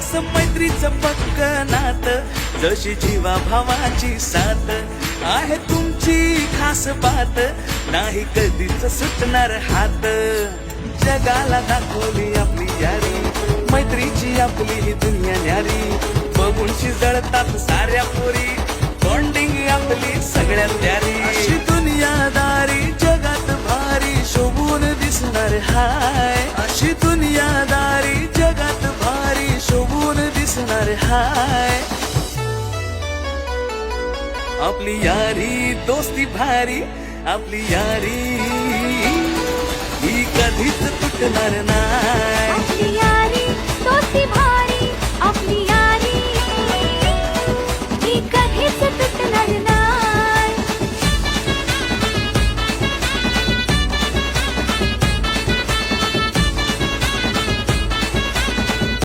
असं मैत्रीचं पक्क नात, जशी जीवा भावाची साथ आहे तुमची खास बात, नाही कधीच सुटणार हात. जगाला दाखवली आपली यारी, मैत्रीची आपली ही दुनिया न्यारी. बघून शिजळतात साऱ्या पोरी, बॉन्डिंग आपली सगळ्यात प्यारी. अशी दुनियादारी जगात भारी, शोभून दिसणार हाय. अशी दुनियादारी जगात भारी, शोभून दिसणार हाय. आपली यारी दोस्ती भारी, आपली यारी ही कधीच तुटणार नाही.